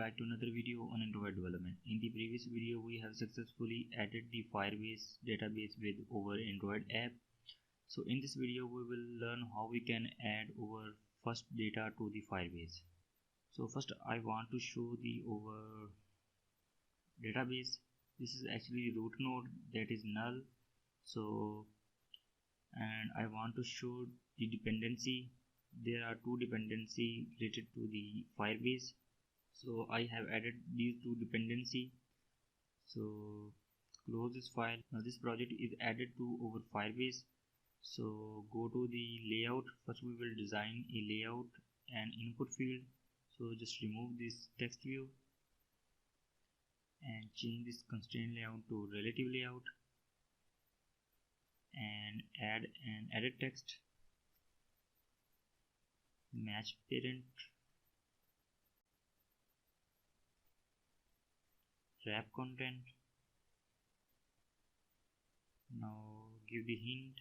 back to another video on Android development. In the previous video we have successfully added the Firebase database with our Android app. So in this video we will learn how we can add our first data to the Firebase. So first I want to show the our database. This is actually root node that is null. And I want to show the dependency. There are two dependency related to the Firebase. So I have added these two dependency. So close this file. Now this project is added to our Firebase. So go to the layout. First we will design a layout and input field. So just remove this text view and change this constraint layout to relative layout and add an edit text, match parent, wrap content. Now give the hint,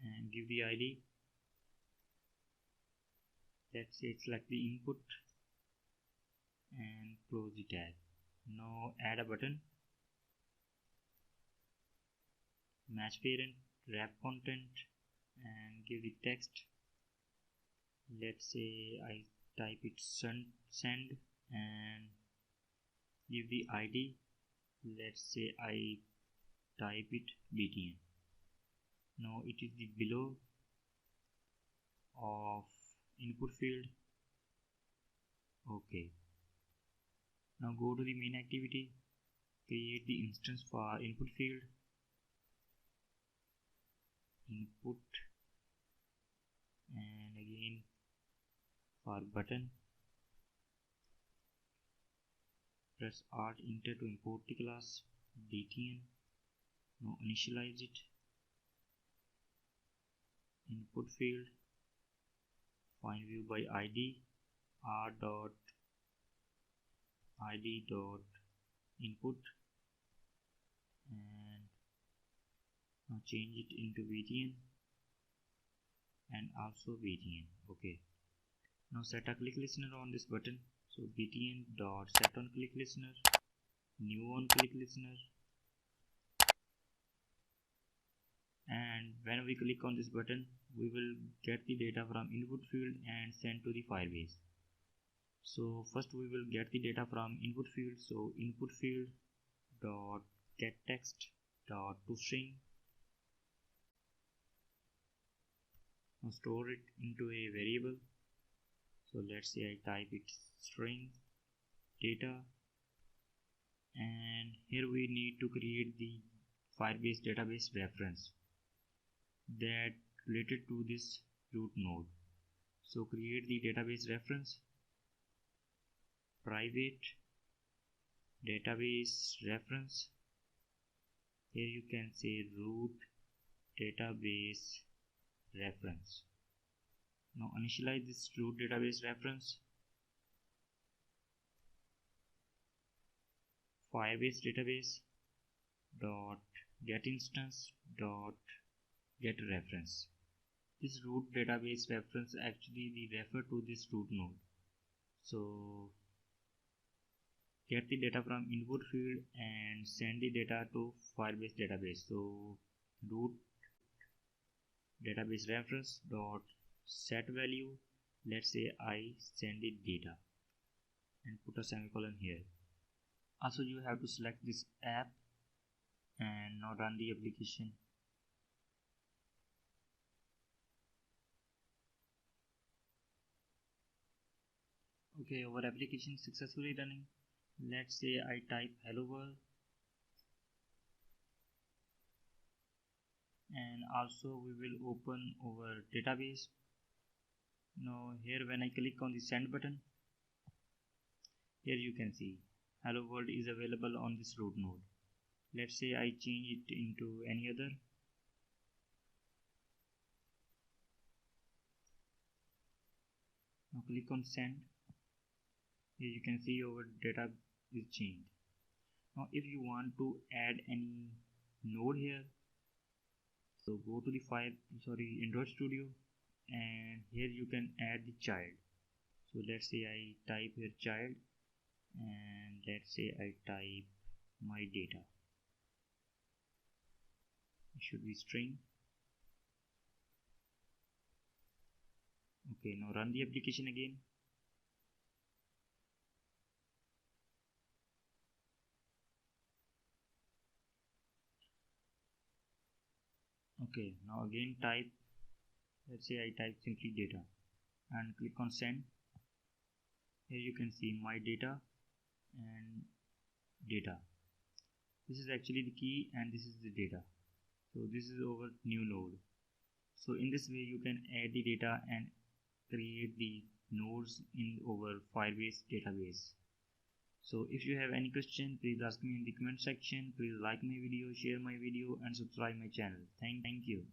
and give the ID. Let's say select the input and close the tag. Now add a button, match parent, wrap content, and give the text. Let's say I type it send and give the ID. Let's say I type it BTN. Now it is the below of input field. Okay. Now go to the main activity, create the instance for input field, input, and again for button, press Alt Enter to import the class DTN. Now initialize it, input field, find view by ID, r.id.input, and now change it into BTN and also BTN. Okay. Now set a click listener on this button. So BTN dot set on click listener, new on click listener, and when we click on this button we will get the data from input field and send to the Firebase. So first we will get the data from input field. So input field dot get text dot toString. Now store it into a variable. So let's say I type it string data, and here we need to create the Firebase database reference that related to this root node. So create the database reference, private database reference. Here you can say root database reference. Now initialize this root database reference. Firebase database dot get instance dot get reference. This root database reference actually refer to this root node. So get the data from input field and send the data to Firebase database. So root database reference dot set value. Let's say I send the data and put a semicolon here. Also you have to select this app and now run the application. Okay, our application is successfully running. Let's say I type hello world, and also we will open our database. Now here when I click on the send button, here you can see hello world is available on this root node. Let's say I change it into any other. Now click on send. Here you can see our data is changed. Now if you want to add any node here, So go to the Android Studio, and here you can add the child. So let's say I type here child, and let's say I type my data. It should be string. Okay, now run the application again. Okay, now again type, let's say I type simply data and click on send. Here you can see my data and data. This is actually the key and this is the data. So this is our new node. So in this way you can add the data and create the nodes in our Firebase database. So if you have any question, please ask me in the comment section. Please like my video, share my video and subscribe my channel. Thank you.